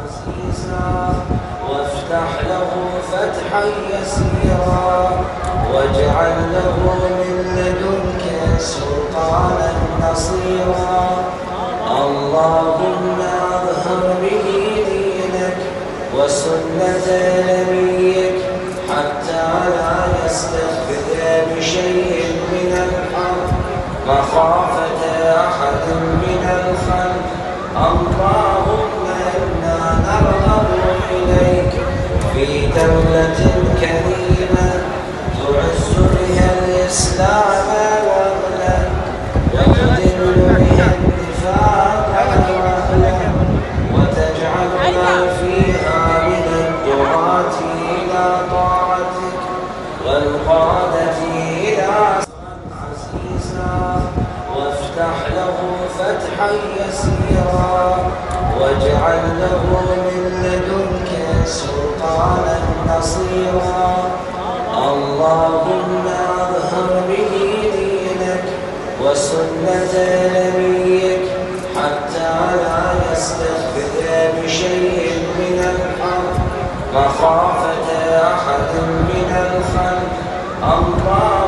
عزيزا وافتح له فتحا يسيرا واجعل له من لدنك سلطانا نصيرا. اللهم اظهر به دينك وسنة نبيك حتى لا يستخفي بشيء من الحق مخافة أحد من الخلق. اللهم إنا نرغب إليك في دولة كريمة تعز بها الإسلام وأهله وتذل بها النفاق وأهله وتجعلنا فيها من الدعاة إلى طاعتك والقادة إلى عزيزا وافتح له فتحا يسيرا واجعل له من لدنك سلطانا نصيرا. اللهم اظهر به دينك وسنة نبيك حتى لا يستخفي بشيء من الحق مخافة أحد من الخلق. الله